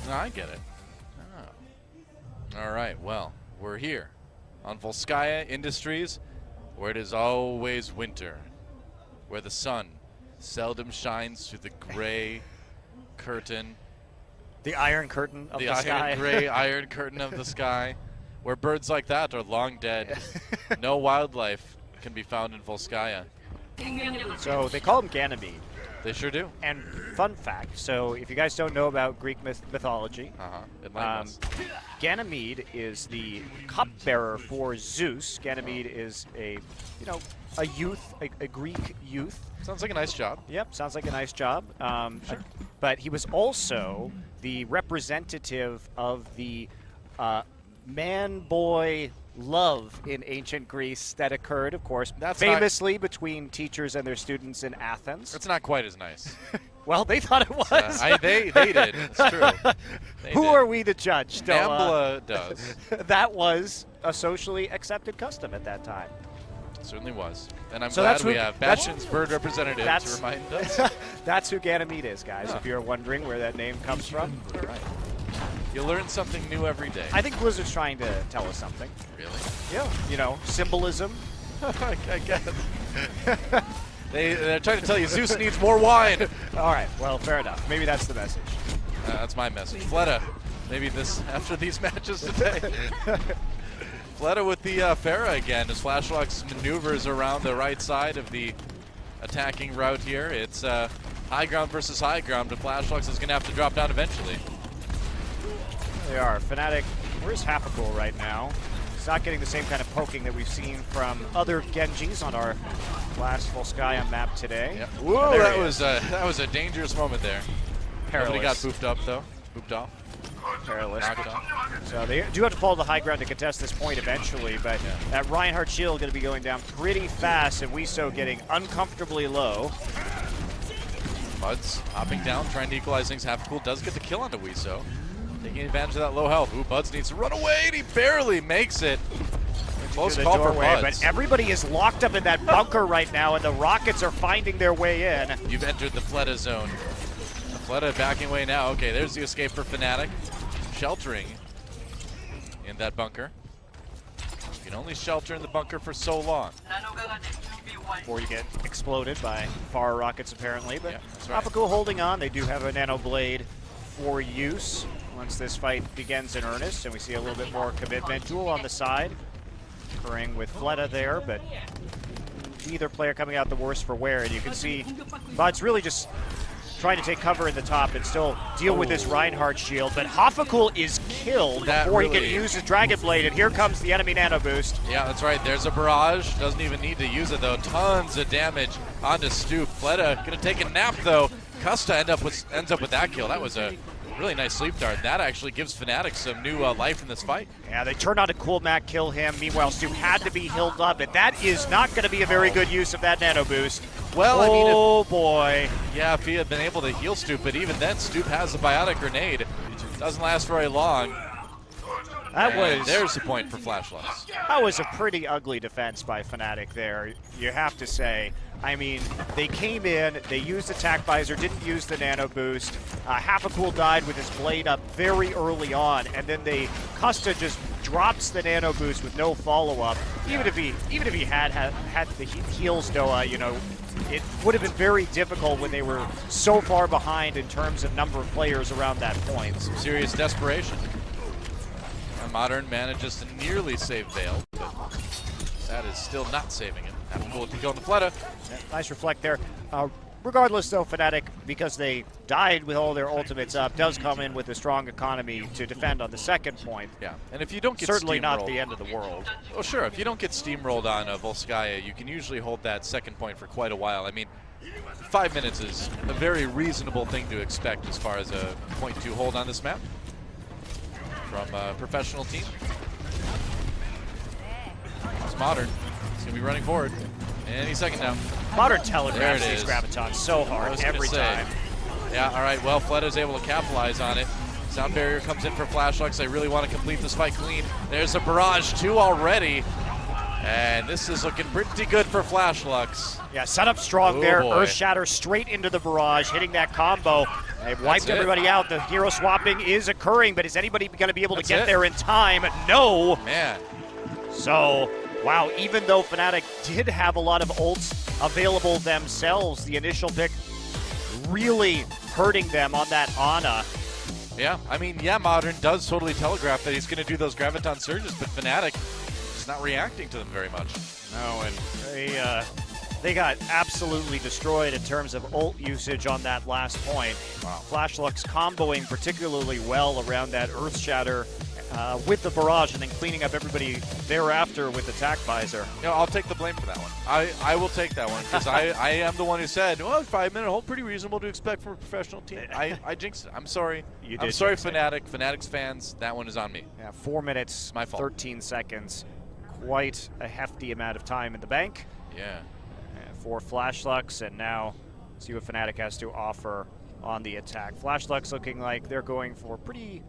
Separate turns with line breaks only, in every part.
No, I get it. Oh. All right, well, we're here on Volskaya Industries, where it is always winter, where the sun seldom shines through the gray curtain.
The iron curtain of the sky.
The gray iron curtain of the sky, where birds like that are long dead. No wildlife can be found in Volskaya.
So they call him Ganymede.
They sure do.
And fun fact, so if you guys don't know about Greek mythology, Ganymede is the cupbearer for Zeus. Ganymede is a youth, a Greek youth.
Sounds like a nice job.
Yep, sounds like a nice job.
Sure.
But he was also the representative of the man-boy love in ancient Greece that occurred, of course, famously between teachers and their students in Athens.
It's not quite as nice.
Well, they thought it was.
They did. It's true.
Who are we to judge?
Nambla does.
That was a socially accepted custom at that time.
It certainly was. And I'm glad we have Bastion's bird representative to remind us.
That's who Ganymede is, guys, if you're wondering where that name comes from.
All right. You learn something new every day.
I think Blizzard's trying to tell us something.
Really?
Yeah. Symbolism.
I guess. They're trying to tell you Zeus needs more wine.
All right. Well, fair enough. Maybe that's the message.
That's my message. Fleta, maybe after these matches today. Fleta with the Pharah again as Flash Lux maneuvers around the right side of the attacking route here. It's high ground versus high ground, but Flash Lux is going to have to drop down eventually.
They are. Fnatic, where's Hapacool right now? He's not getting the same kind of poking that we've seen from other Genjis on our last Volskaya map today.
Yep. Whoa, that was a dangerous moment there.
Perilous.
Nobody got booped up though. Booped off.
Perilous. So they do have to fall to the high ground to contest this point eventually, but that Reinhardt shield going to be going down pretty fast, and Wiso getting uncomfortably low.
Buds hopping down, trying to equalize things. Hapacool does get the kill onto Wiso. Taking advantage of that low health. Ooh, Buds needs to run away, and he barely makes it. Close call for Buds.
But everybody is locked up in that bunker right now, and the Rockets are finding their way in.
You've entered the Fleta zone. The Fleta backing away now. Okay, there's the escape for Fnatic. Sheltering in that bunker. You can only shelter in the bunker for so long
before you get exploded by far Rockets, apparently. But
right.
Hapacool holding on. They do have a Nano Blade for use once this fight begins in earnest, and we see a little bit more commitment. Duel on the side occurring with Fleta there, but either player coming out the worse for wear, and you can see Bud's really just trying to take cover in the top and still deal with this Reinhardt shield, but Hapacool is killed before he can use his Dragon Blade, and here comes the enemy Nano Boost.
Yeah, that's right. There's a barrage. Doesn't even need to use it, though. Tons of damage onto Stoop. Fleta gonna take a nap, though. Custa ends up with that kill. That was a really nice sleep dart. That actually gives Fnatic some new life in this fight.
Yeah, they turned on a cool Mac, kill him. Meanwhile, Stoop had to be healed up, and that is not going to be a very good use of that Nano Boost.
Well, I mean,
boy.
Yeah, if he had been able to heal Stoop, but even then, Stoop has a biotic grenade. Doesn't last very long. There's the point for Flash Lux.
That was a pretty ugly defense by Fnatic there, you have to say. I mean, they came in, they used attack visor, didn't use the Nano Boost. Hapacool died with his blade up very early on, and then Custa just drops the Nano Boost with no follow-up. Even if he had the heals, Noah, it would have been very difficult when they were so far behind in terms of number of players around that point.
Some serious desperation. Modern manages to nearly save Veil, but that is still not saving it. Hapacool with the kill on the Fleta.
Yeah, nice reflect there. Regardless, though, Fnatic, because they died with all their ultimates up, does come in with a strong economy to defend on the second point.
Yeah, and if you don't get
certainly not
steamrolled,
the end of the world.
Oh, sure. If you don't get steamrolled on Volskaya, you can usually hold that second point for quite a while. I mean, 5 minutes is a very reasonable thing to expect as far as a point to hold on this map from a professional team. It's Modern. He's going to be running forward any second now.
Modern telegraphs these Gravitons so hard every time.
Yeah, all right, well, Fleta's able to capitalize on it. Sound Barrier comes in for Flash Lux. They really want to complete this fight clean. There's a barrage, 2 already. And this is looking pretty good for Flash Lux.
Yeah, set up strong there. Earth Shatter straight into the barrage, hitting that combo. They've wiped everybody out. The hero swapping is occurring, but is anybody going to be able to get there in time? No.
Man.
So, wow, even though Fnatic did have a lot of ults available themselves, the initial pick really hurting them on that Ana.
Yeah, I mean, yeah, Modern does totally telegraph that he's going to do those Graviton surges, but Fnatic is not reacting to them very much.
No, and they got absolutely destroyed in terms of ult usage on that last point. Wow. Flash Lux comboing particularly well around that Earth Shatter with the barrage and then cleaning up everybody thereafter with attack visor.
You know, I'll take the blame for that one. I will take that one because I am the one who said, well, 5-minute hold, pretty reasonable to expect from a professional team. I jinxed it. I'm sorry.
You did.
I'm sorry, Fnatic. Fnatic's fans, that one is on me.
Yeah, 4 minutes,
my fault.
13 seconds. Quite a hefty amount of time in the bank.
Yeah.
For Flash Lux, and now see what Fnatic has to offer on the attack. Flash Lux looking like they're going for pretty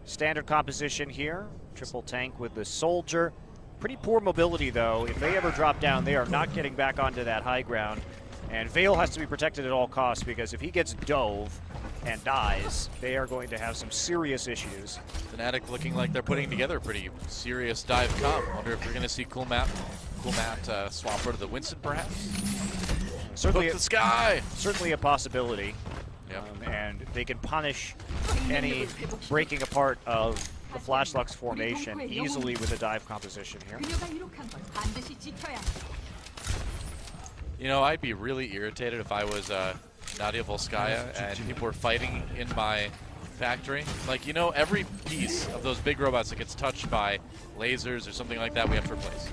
standard composition here. Triple tank with the soldier. Pretty poor mobility though. If they ever drop down, they are not getting back onto that high ground. And Vale has to be protected at all costs because if he gets dove and dies, they are going to have some serious issues.
Fnatic looking like they're putting together a pretty serious dive comp. Wonder if we're going to see Cool Matt swap over to the Winston perhaps?
Certainly
the sky!
Certainly a possibility.
Yep.
And they can punish any breaking apart of the Flash Lux formation easily with a dive composition here.
You know, I'd be really irritated if I was Nadia Volskaya and people were fighting in my factory. Like, you know, every piece of those big robots that gets touched by lasers or something like that, we have to replace.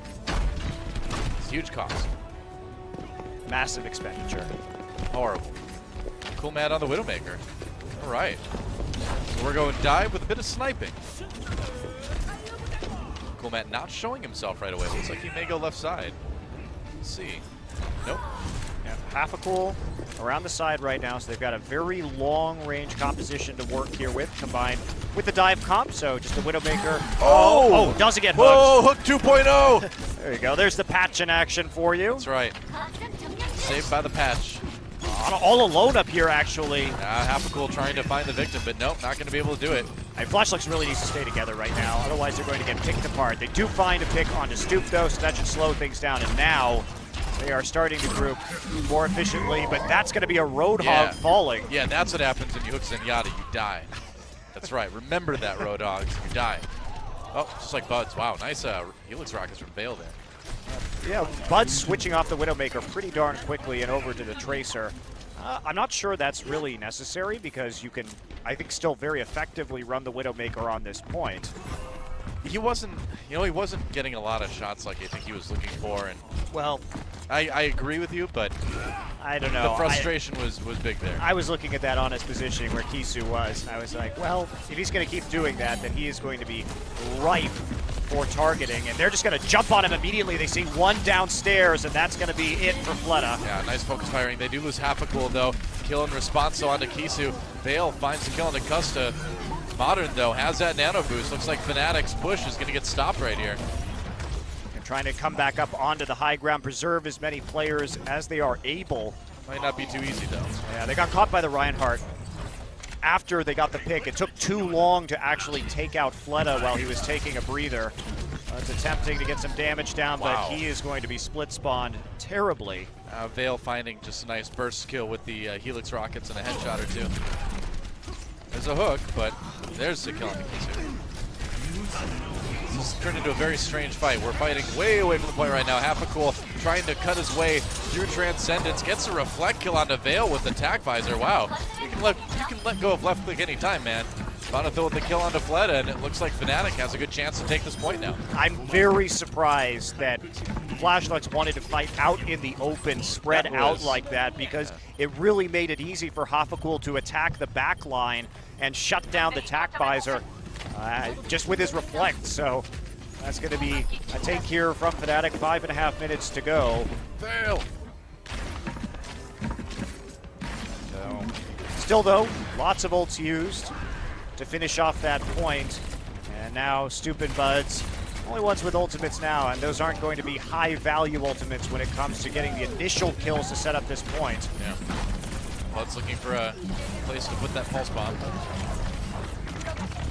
It's a huge cost.
Massive expenditure.
Horrible. Cool Matt on the Widowmaker. All right. So we're going dive with a bit of sniping. Cool Matt not showing himself right away. Looks like he may go left side. Let's see. Nope.
Yeah, half a cool around the side right now, so they've got a very long-range composition to work here with, combined with the dive comp, so just the Widowmaker. Oh, doesn't get hooked.
Whoa, hook 2.0!
There you go. There's the patch in action for you.
That's right. Saved by the patch.
All alone up here, actually.
Half a cool trying to find the victim, but nope, not going to be able to do it.
Flash Lux really needs to stay together right now, otherwise they're going to get picked apart. They do find a pick onto Stoop, though, so that should slow things down, and now they are starting to group more efficiently, but that's going to be a Roadhog falling.
Yeah, that's what happens when you hook Zenyatta, you die. That's right, remember that, Roadhogs, you die. Oh, just like Buds. Wow, nice Helix Rockets from Vale there.
Yeah, Bud's switching off the Widowmaker pretty darn quickly and over to the Tracer. I'm not sure that's really necessary because you can, I think, still very effectively run the Widowmaker on this point.
He wasn't, you know, he wasn't getting a lot of shots like I think he was looking for, and
well,
I agree with you, but
I don't know.
The frustration was big there.
I was looking at that honest positioning where Kisu was, and I was like, well, if he's going to keep doing that, then he is going to be ripe for targeting, and they're just going to jump on him immediately. They see one downstairs, and that's going to be it for Fleta.
Yeah, nice focus firing. They do lose half a cool, though. Kill in response, so onto Kisu. Vale finds the kill on Custa. Modern, though, has that nano boost. Looks like Fnatic's push is going to get stopped right here.
They're trying to come back up onto the high ground, preserve as many players as they are able.
Might not be too easy, though.
Yeah, they got caught by the Reinhardt. After they got the pick, it took too long to actually take out Fleta while he was taking a breather. It's attempting to get some damage down, but he is going to be split spawned terribly.
Vale finding just a nice burst kill with the Helix Rockets and a headshot or two. There's a hook, but there's the kill on the Kisu. This has turned into a very strange fight. We're fighting way away from the point right now. Half a cool trying to cut his way through Transcendence. Gets a reflect kill onto Vale with attack visor. Wow, you can let go of left click anytime, man. Bonafil with the kill onto Fleta, and it looks like Fnatic has a good chance to take this point now.
I'm very surprised that Flash Lux wanted to fight out in the open, spread out like that, because it really made it easy for Hafakul to attack the back line and shut down the attack visor just with his reflect. So that's going to be a take here from Fnatic. 5.5 minutes to go.
Fail.
So, still though, lots of ults used to finish off that point. And now Stupid Buds, only ones with ultimates now, and those aren't going to be high value ultimates when it comes to getting the initial kills to set up this point.
Yeah. Bud's looking for a place to put that pulse bomb.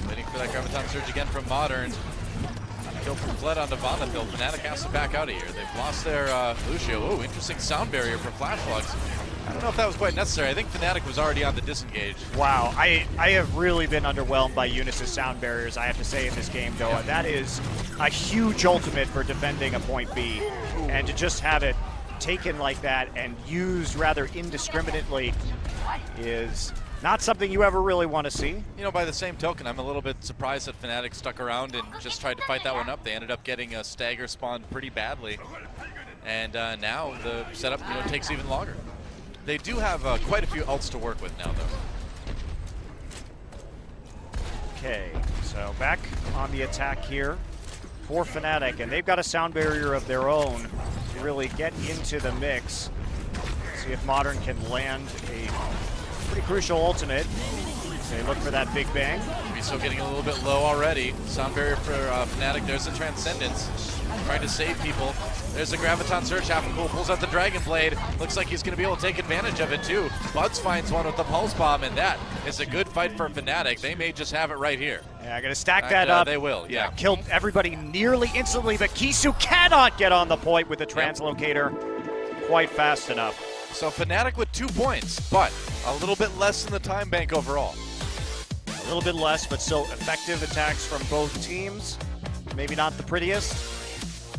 Waiting for that Graviton Surge again from Modern. Kill from Fled onto Vonnefield. Fnatic has to back out of here. They've lost their Lucio. Oh, interesting sound barrier for Flash Lux. I don't know if that was quite necessary. I think Fnatic was already on the disengage.
Wow, I have really been underwhelmed by Eunice's sound barriers, I have to say, in this game, Doa. That is a huge ultimate for defending a point B. And to just have it taken like that and used rather indiscriminately is not something you ever really want to see.
You know, by the same token, I'm a little bit surprised that Fnatic stuck around and just tried to fight that one up. They ended up getting a stagger spawn pretty badly. And now the setup takes even longer. They do have quite a few ults to work with now, though.
Okay, so back on the attack here for Fnatic, and they've got a sound barrier of their own to really get into the mix. See if Modern can land a pretty crucial ultimate. They look for that big bang.
Miso getting a little bit low already. Sound barrier for Fnatic. There's the Transcendence. Trying to save people. There's a Graviton Surge. Half cool pulls out the Dragon Blade. Looks like he's going to be able to take advantage of it too. Buds finds one with the Pulse Bomb, and that is a good fight for Fnatic. They may just have it right here.
Yeah, going to stack that up.
They will, yeah.
Killed everybody nearly instantly, but Kisu cannot get on the point with the Translocator quite fast enough.
So Fnatic with 2 points, but a little bit less in the time bank overall.
A little bit less, but still effective attacks from both teams. Maybe not the prettiest,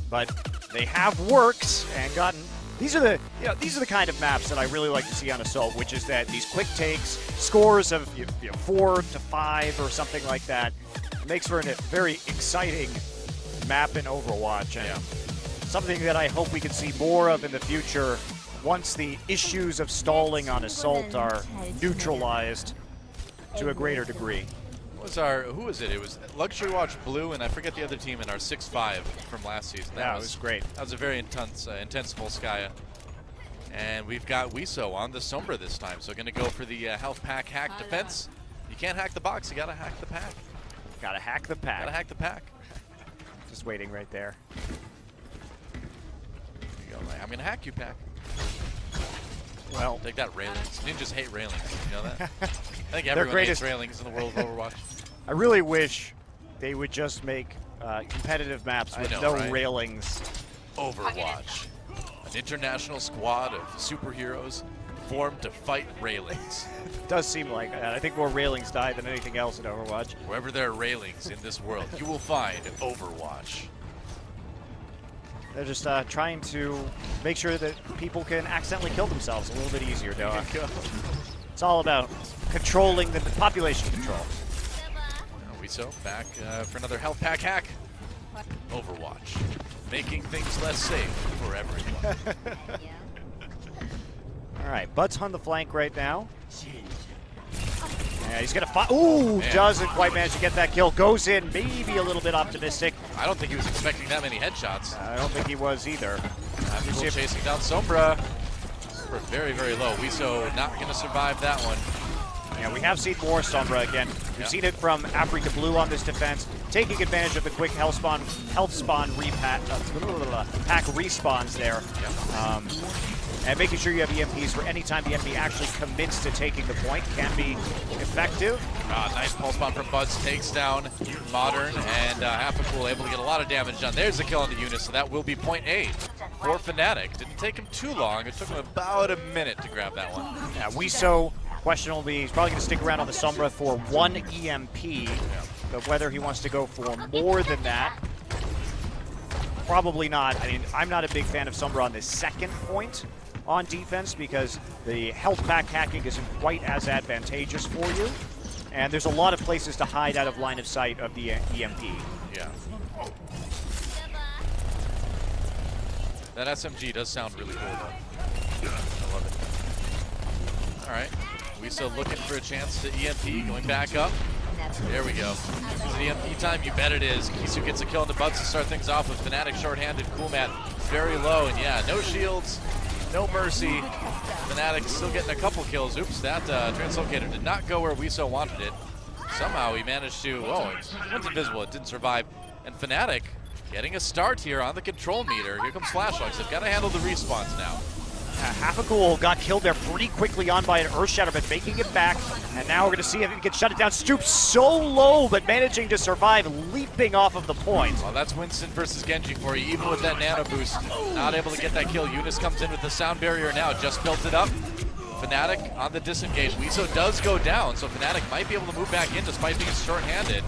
but they have worked and gotten. These are the kind of maps that I really like to see on Assault, which is that these quick takes, scores of 4 to 5 or something like that. It makes for a very exciting map in Overwatch, and something that I hope we can see more of in the future once the issues of stalling on Assault are neutralized to a greater degree.
Who was it? It was Luxury Watch Blue, and I forget the other team in our 6-5 from last season.
That was great.
That was a very intense Volskaya. And we've got Wiso on the Sombra this time, so going to go for the health pack hack defense. You can't hack the box, you got to hack the pack.
Got to hack the pack.
Got to hack the pack.
Just waiting right there.
There you go. I'm going to hack you, pack.
Well,
take that, railings. Ninjas hate railings. You know that? I think everyone hates railings in the world of Overwatch.
I really wish they would just make competitive maps with no railings.
Overwatch. An international squad of superheroes formed to fight railings.
Does seem like that. I think more railings die than anything else in Overwatch.
Wherever there are railings in this world, you will find Overwatch.
They're just trying to make sure that people can accidentally kill themselves a little bit easier, Doa. It's all about controlling the population control.
Wiso back for another health pack hack. Overwatch. Making things less safe for everyone.
All right, Bud's on the flank right now. Yeah, he's going to fight. Ooh, doesn't quite manage to get that kill. Goes in, maybe a little bit optimistic.
I don't think he was expecting that many headshots.
I don't think he was either.
People chasing down Sombra. We're very, very low. Wiso not going to survive that one.
Yeah, we have seen more Sombra again. We've seen it from Africa Blue on this defense, taking advantage of the quick health spawn pack respawns there. And making sure you have EMPs for any time the enemy actually commits to taking the point can be effective.
Nice pulse bomb from Buzz, takes down Modern, and Half-a-Cool able to get a lot of damage done. There's the kill on the unit, so that will be point A for Fnatic. Didn't take him too long. It took him about a minute to grab that one.
Yeah, Wiso, questionably, he's probably going to stick around on the Sombra for 1 EMP, but whether he wants to go for more than that, probably not. I mean, I'm not a big fan of Sombra on this second point on defense because the health pack hacking isn't quite as advantageous for you, and there's a lot of places to hide out of line of sight of the EMP.
Yeah. That SMG does sound really cool, though. I love it. All right. Wiso looking for a chance to EMP, going back up. There we go. Is it EMP time? You bet it is. Kisu gets a kill on the Buds to start things off with Fnatic short-handed. Coolmat very low, and yeah, no shields, no mercy. Fnatic still getting a couple kills. Oops, that Translocator did not go where Wiso wanted it. Somehow he managed to, it went invisible, it didn't survive. And Fnatic getting a start here on the control meter. Here comes Flash Lux. They've got to handle the respawns now.
Hafakul got killed there pretty quickly on by an Earthshatter, but making it back. And now we're going to see if he can shut it down. Stoop so low, but managing to survive, leaping off of the point.
Well, that's Winston versus Genji for you, even with that nano boost. Not able to get that kill. Eunice comes in with the sound barrier now, just built it up. Fnatic on the disengage. Weezo does go down, so Fnatic might be able to move back in despite being short-handed.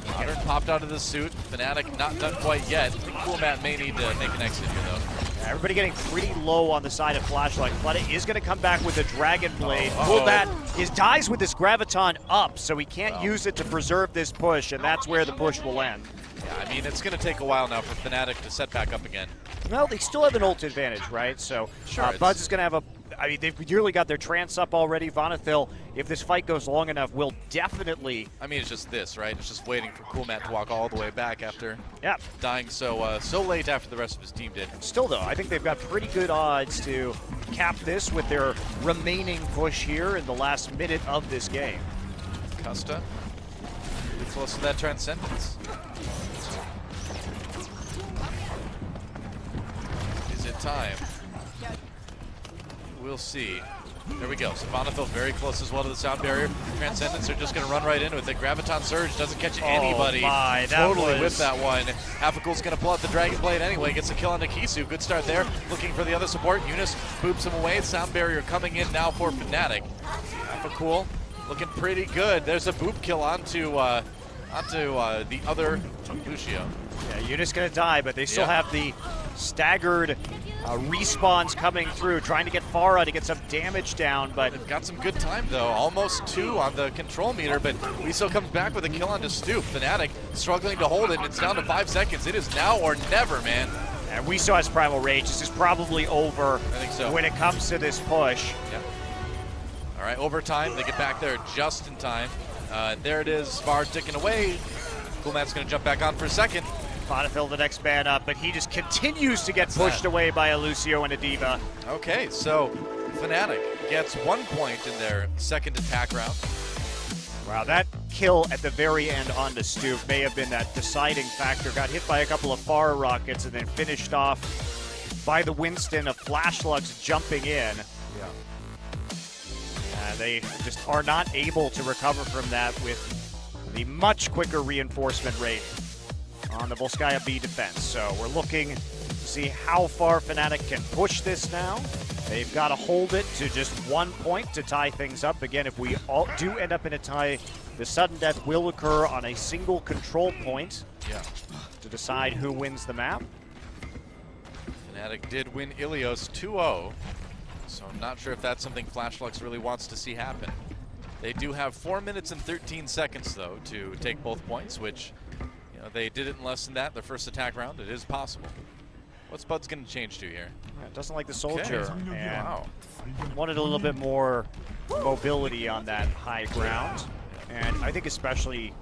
Modern popped out of the suit. Fnatic not done quite yet. I think Cool Matt may need to make an exit here, though.
Yeah, everybody getting pretty low on the side of Flash Lux. Fnatic is going to come back with a Dragon Blade. Cool Matt dies with this Graviton up, so he can't use it to preserve this push, and that's where the push will end.
Yeah, I mean, it's going to take a while now for Fnatic to set back up again.
Well, they still have an ult advantage, right? So
Sure,
Buds is going to have a... I mean, they've nearly got their trance up already. Vonathil, if this fight goes long enough, will definitely...
I mean, it's just this, right? It's just waiting for Cool Matt to walk all the way back after
Yeah.
dying so late after the rest of his team did.
Still, though, I think they've got pretty good odds to cap this with their remaining push here in the last minute of this game.
Custa, pretty close to that Transcendence. Is it time? We'll see. There we go. So Vonathil very close as well to the sound barrier. Transcendence are just going to run right into it. The Graviton Surge doesn't catch anybody.
My,
totally with that one. Hafakul's going to pull out the Dragon Blade anyway. Gets a kill on Nikisu. Good start there. Looking for the other support. Eunice boops him away. Sound barrier coming in now for Fnatic. Hafakul looking pretty good. There's a boop kill onto the other Lucio.
Yeah, Eunice going to die, but they still have the staggered respawns coming through, trying to get Pharah to get some damage down, but...
They've got some good time, though. Almost 2 on the control meter, but Weezo comes back with a kill onto Stoop. Fnatic struggling to hold it, and it's down to 5 seconds. It is now or never, man.
And Weezo has Primal Rage. This is probably over
I think so.
when it comes to this push.
Yeah. All right, overtime. They get back there just in time. There it is. Spar ticking away. Cool Matt's going to jump back on for a second.
Vonathil the next man up, but he just continues to get pushed away by a Lucio and a Diva.
Okay, so Fnatic gets 1 point in their second attack round.
Wow, that kill at the very end on the Stoop may have been that deciding factor. Got hit by a couple of Pharah rockets and then finished off by the Winston of Flash Lux jumping in.
Yeah.
They just are not able to recover from that with the much quicker reinforcement rate on the Volskaya B defense. So we're looking to see how far Fnatic can push this now. They've got to hold it to just 1 point to tie things up. Again, if we all do end up in a tie, the sudden death will occur on a single control point to decide who wins the map.
Fnatic did win Ilios 2-0, so I'm not sure if that's something Flash Lux really wants to see happen. They do have 4 minutes and 13 seconds, though, to take both points, which, you know, they did it in less than that their first attack round. It is possible. What's Bud's going to change to here?
Yeah, doesn't like the soldier.
Okay.
And
Wow.
wanted a little bit more mobility on that high ground. And I think especially,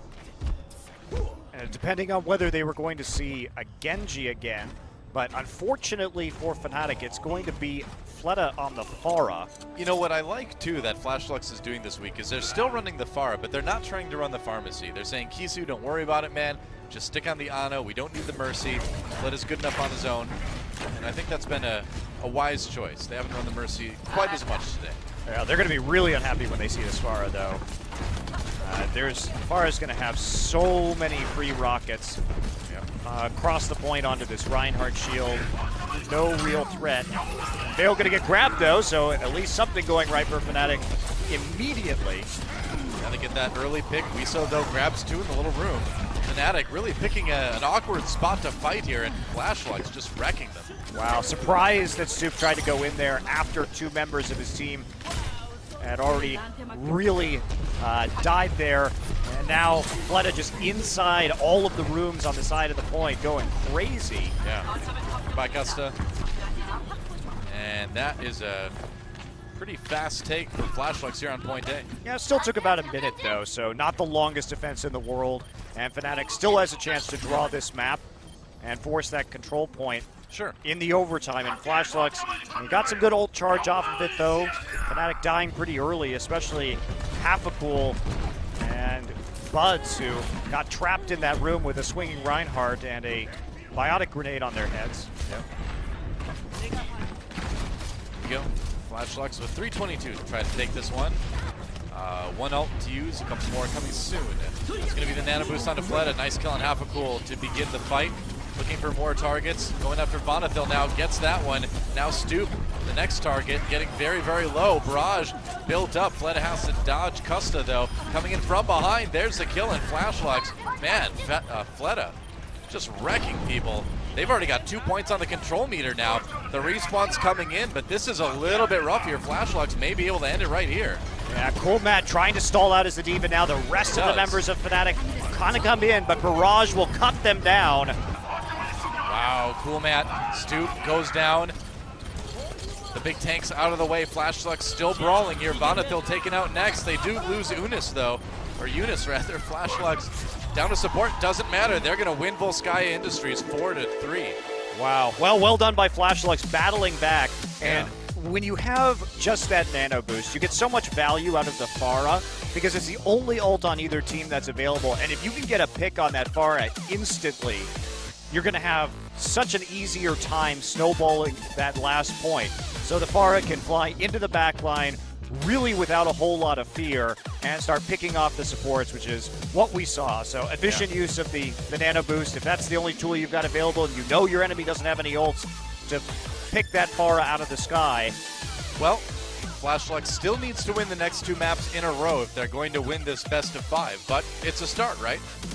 depending on whether they were going to see a Genji again, but unfortunately for Fnatic, it's going to be Fleta on the Pharah.
You know what I like, too, that Flash Lux is doing this week is they're still running the Pharah, but they're not trying to run the Pharmacy. They're saying, Kisu, don't worry about it, man. Just stick on the Ana. We don't need the Mercy. Fleta's good enough on his own. And I think that's been a wise choice. They haven't run the Mercy quite as much today.
Yeah, they're going to be really unhappy when they see this Pharah, though. Pharah's going to have so many free rockets across the point onto this Reinhardt shield. No real threat. Vale going to get grabbed, though, so at least something going right for Fnatic immediately.
Gotta get that early pick. Weezo, though, grabs 2 in the little room. Fnatic really picking an awkward spot to fight here, and Flash Lux just wrecking them.
Wow, surprised that Stoop tried to go in there after 2 members of his team had already really died there. And now Fleta just inside all of the rooms on the side of the point, going crazy.
Yeah. By Gusta. And that is a pretty fast take for Flash Lux here on point A.
Yeah, it still took about a minute, though, so not the longest defense in the world. And Fnatic still has a chance to draw this map and force that control point in the overtime. And Flash Lux got some good ult charge off of it, though. Fnatic dying pretty early, especially Hafakul and Buds, who got trapped in that room with a swinging Reinhardt and a biotic grenade on their heads.
we go. Flash Lux with 3:22 to try to take this one. One ult to use, a couple more coming soon. It's going to be the nano boost onto Fleta. Nice kill on half a cool to begin the fight. Looking for more targets. Going after Bonathil now, gets that one. Now Stoop, the next target, getting very, very low. Barrage built up. Fleta has to dodge Custa though. Coming in from behind, there's the kill in Flash Lux. Man, Fleta just wrecking people. They've already got 2 points on the control meter now. The respawn's coming in, but this is a little bit rough here. Flash Lux may be able to end it right here.
Yeah, Cool Matt trying to stall out as the D.Va now. The rest of the members of Fnatic kind of come in, but Barrage will cut them down.
Wow, Cool Matt. Stoop goes down. The big tank's out of the way. Flash Lux still brawling here. Bonathil taken out next. They do lose Eunice though, or Eunice rather. Flash Lux down to support, doesn't matter. They're going to win Volskaya Industries 4-3.
Wow, well done by Flash Lux battling back. And when you have just that nano boost, you get so much value out of the Pharah because it's the only ult on either team that's available. And if you can get a pick on that Pharah instantly, you're going to have such an easier time snowballing that last point. So the Pharah can fly into the back line really without a whole lot of fear and start picking off the supports, which is what we saw. So efficient use of the nano boost. If that's the only tool you've got available and you know your enemy doesn't have any ults, to pick that Pharah out of the sky.
Well, Flash Lux still needs to win the next 2 maps in a row if they're going to win this best of 5, but it's a start, right?